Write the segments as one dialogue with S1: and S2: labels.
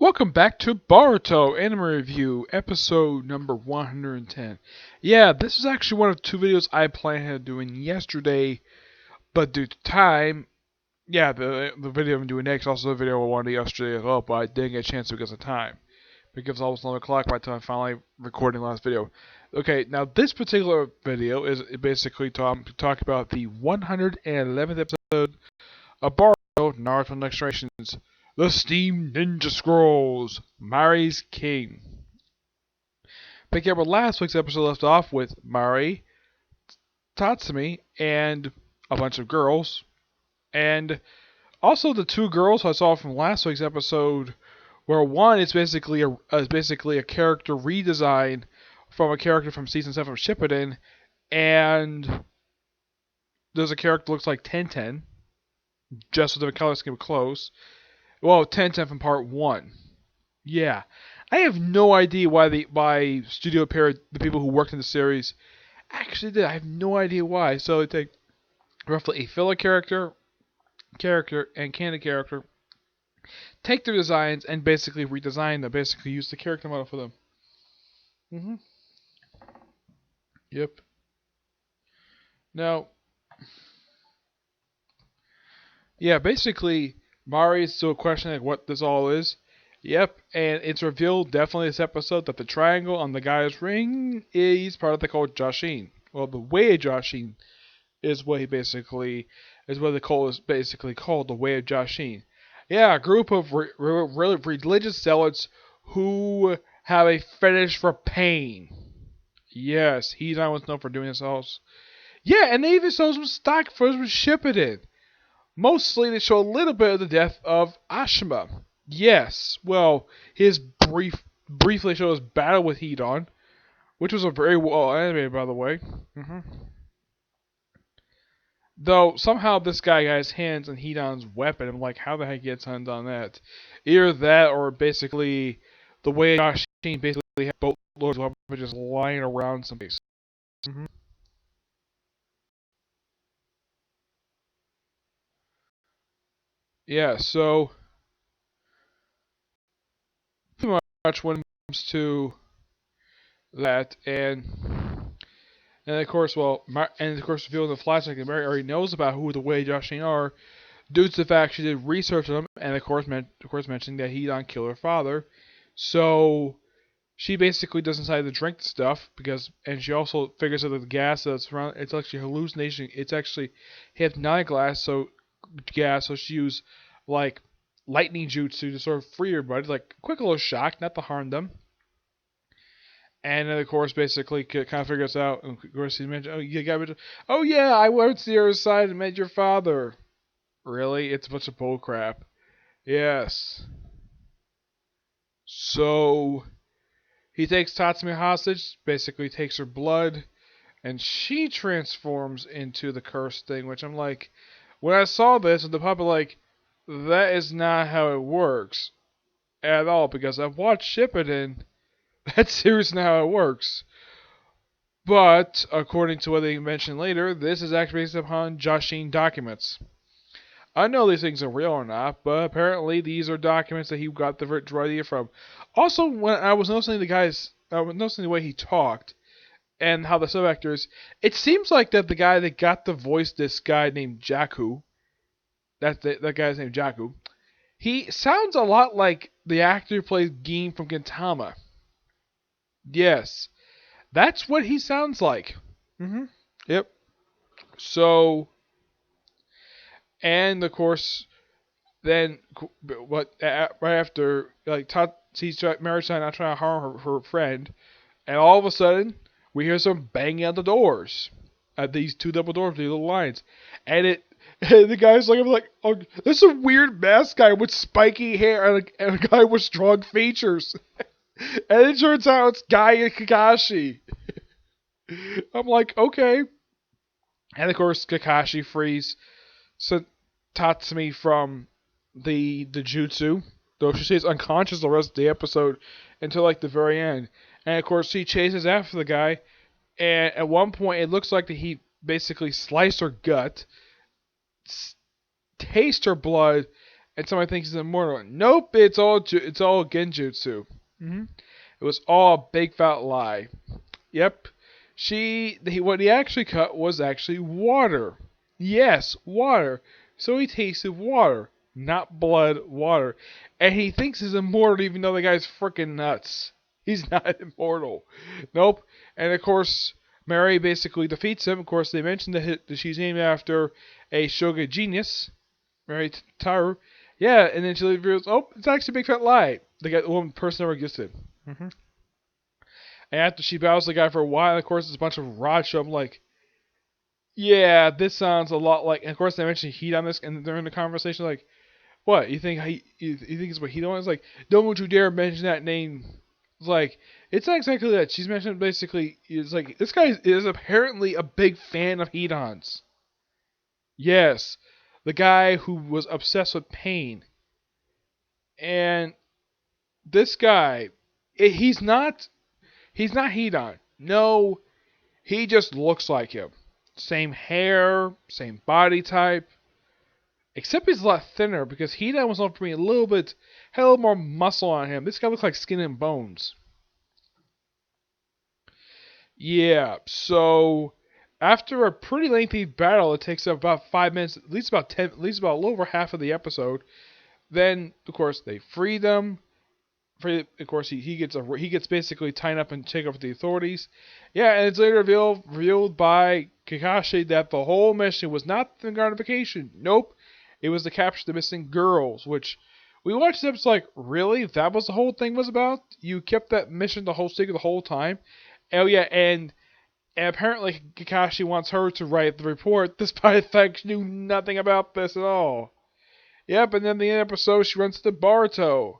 S1: Welcome back to Boruto Anime Review, episode number 110. Yeah, this is actually one of two videos I planned on doing yesterday, but due to time, the video I'm doing next, also the video I wanted yesterday as well, but I didn't get a chance because of time. Because it was almost 11 o'clock by the time I finally recording the last video. Okay, now this particular video is basically talk about the 111th episode of Boruto Naruto Next Generations. The Steam Ninja Scrolls, Mirai's King. Picking up where last week's episode left off with Mirai, Tatsumi, and a bunch of girls. And also the two girls I saw from last week's episode, where one is basically a character redesign from a character from season 7 of Shippuden, and there's a character that looks like Tenten, just with a color scheme of clothes. Well, Tenten from part 1. Yeah. I have no idea why Studio paired the people who worked in the series actually did. I have no idea why. So they take roughly a filler character, and canon character, take their designs and basically redesign them, basically use the character model for them. Yep. Now, yeah, basically, Mari is still questioning what this all is. Yep, and it's revealed definitely this episode that the triangle on the guy's ring is part of the cult Jashin. Well, the way of Jashin is what the cult is basically called, the way of Jashin. Yeah, a group of religious zealots who have a fetish for pain. Yes, he's not was known for doing this also. Yeah, and they even show some stock footage with Shippuden. Mostly they show a little bit of the death of Ashima. Yes, well, his briefly shows battle with Hedon, which was a very well animated, by the way. Though somehow this guy got his hands on Hedon's weapon. I'm like, how the heck gets hands on that? Either that, or basically the way Yashin basically had both Lord's weapons just lying around someplace. Yeah, so pretty much when it comes to that, and of course, revealing the flashback that Mary already knows about who the Way Jashin are, due to the fact she did research on them, and of course mentioning that he didn't kill her father. So she basically doesn't decide to drink the stuff and she also figures out that the gas that's around, it's actually hallucination. It's actually hypnotic gas. So she used like lightning jutsu to sort of free everybody, like quick little shock, not to harm them. And then, of course, basically kind of figures out. And of course, he mentioned, oh yeah, I went to the other side and met your father. Really? It's a bunch of bullcrap. Yes. So he takes Tatsumi hostage, basically takes her blood, and she transforms into the cursed thing. Which I'm like, when I saw this, and the puppet like, that is not how it works at all. Because I've watched Shippuden. That's seriously not how it works. But, according to what they mention later, this is actually based upon Jashin documents. I know these things are real or not, but apparently these are documents that he got the idea from. Also, when I was noticing the way he talked, and how the sub-actors, it seems like that the guy that got to voice this guy named Jaku, that guy's named Jaku, he sounds a lot like the actor who plays Gin from Gintama. Yes. That's what he sounds like. Yep. So, and of course, then right after he's married to not trying to harm her friend, and all of a sudden we hear some banging at the doors, at these two double doors, these little lines, and the guy's like, I'm like, oh, this is a weird masked guy with spiky hair and a guy with strong features, and it turns out it's Guy and Kakashi. I'm like, okay. And of course, Kakashi frees Tatsumi from the jutsu, though she stays unconscious the rest of the episode until like the very end. And of course, he chases after the guy, and at one point, it looks like that he basically sliced her gut, taste her blood, and somebody thinks he's immortal. Nope, it's all genjutsu. It was all a big fat lie. Yep. What he actually cut was actually water. Yes, water. So he tasted water, not blood, water. And he thinks he's immortal even though the guy's freaking nuts. He's not immortal. Nope. And of course, Mary basically defeats him. Of course, they mentioned that she's named after a Shogun genius, Mary Taru. Yeah, and then she reveals, oh, it's actually a big fat lie. The one person never existed. And after she battles the guy for a while, of course, there's a bunch of rods show up like, yeah, this sounds a lot like. And of course, they mentioned heat on this, and during the conversation, like, what you think? You think it's what heat on? It's like, don't you dare mention that name. It's like, it's not exactly that. She's mentioned basically. It's like this guy is apparently a big fan of Hedons. Yes, the guy who was obsessed with pain, and this guy, he's not Hedon. No, he just looks like him. Same hair, same body type. Except he's a lot thinner because Hedon was known for being had a little more muscle on him. This guy looks like skin and bones. Yeah, so after a pretty lengthy battle, it takes about 5 minutes, at least about a little over half of the episode. Then, of course, they free them. Of course, he gets basically tied up and taken up with the authorities. Yeah, and it's later revealed by Kakashi that the whole mission was not the gratification. Nope, it was to capture the missing girls. Which we watched the episode like, really? That was the whole thing was about? You kept that mission the whole secret the whole time? Oh yeah, and apparently Kakashi wants her to write the report, despite the fact she knew nothing about this at all. Yep, and then the episode she runs to Boruto.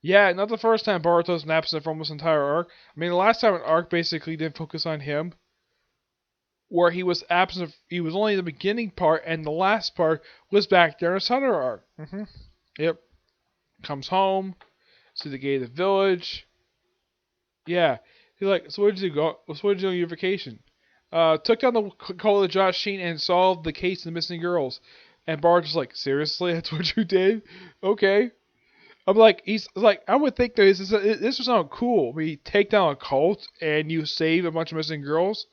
S1: Yeah, not the first time Boruto's been absent from this entire arc. I mean, the last time an arc basically didn't focus on him, where he was absent. He was only the beginning part, and the last part was back there in the Sutter arc. Yep. Comes home, to the gate of the village. Yeah. He's like, so what did you do? So what did you do on your vacation? Took down the Call of Josh Sheen and solved the case of the missing girls. And Boruto's like, seriously? That's what you did? Okay. I'm like, I would think that this would sound cool. We take down a cult and you save a bunch of missing girls.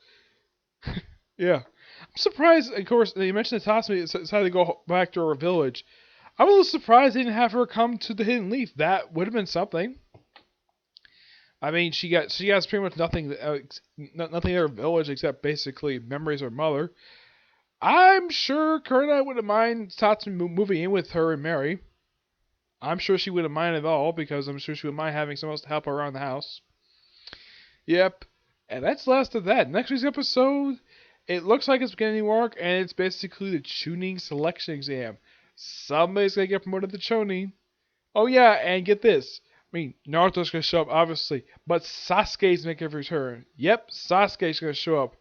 S1: Yeah. I'm surprised, of course, you mentioned that Tasumi decided to go back to her village. I'm a little surprised they didn't have her come to the Hidden Leaf. That would have been something. I mean, she has pretty much nothing in her village except basically memories of her mother. I'm sure Kurina wouldn't mind Tatsumi moving in with her and Mary. I'm sure she wouldn't mind at all because I'm sure she would mind having someone else to help her around the house. Yep. And that's the last of that. Next week's episode, it looks like it's beginning to work, and it's basically the Chunin selection exam. Somebody's going to get promoted to Chunin. Oh yeah, and get this. I mean, Naruto's going to show up, obviously, but Sasuke's making a return. Yep, Sasuke's going to show up.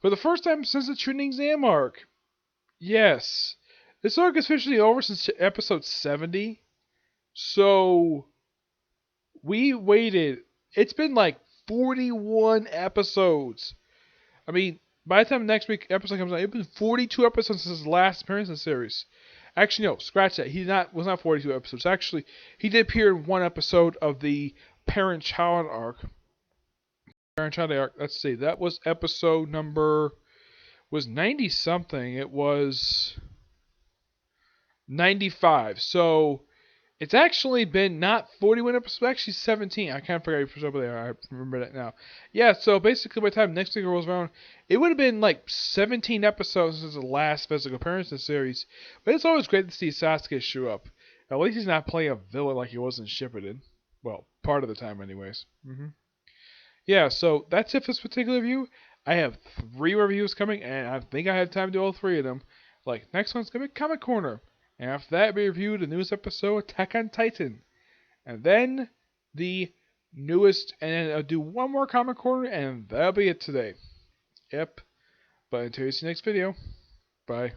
S1: For the first time since the Chunin exam arc. Yes. This arc is officially over since episode 70. So, we waited. It's been like 41 episodes. I mean, by the time next week episode comes out, it's been 42 episodes since his last appearance in the series. Actually, no, scratch that. Was not 42 episodes. Actually, he did appear in one episode of the Parent-Child arc. Let's see. That was episode number was 90 something. It was 95. So it's actually been not 41 episodes, actually 17. I kind of forgot you over there. I remember that now. Yeah, so basically by the time next week rolls around, it would have been like 17 episodes since the last physical appearance in the series. But it's always great to see Sasuke show up. At least he's not playing a villain like he was in Shippuden. Well, part of the time anyways. Yeah, so that's it for this particular review. I have 3 reviews coming, and I think I have time to do all 3 of them. Like, next one's going to be Comic Corner. And after that, we review the newest episode, Attack on Titan. And then the newest, and then I'll do one more Comic Corner, and that'll be it today. Yep. But until you see the next video, bye.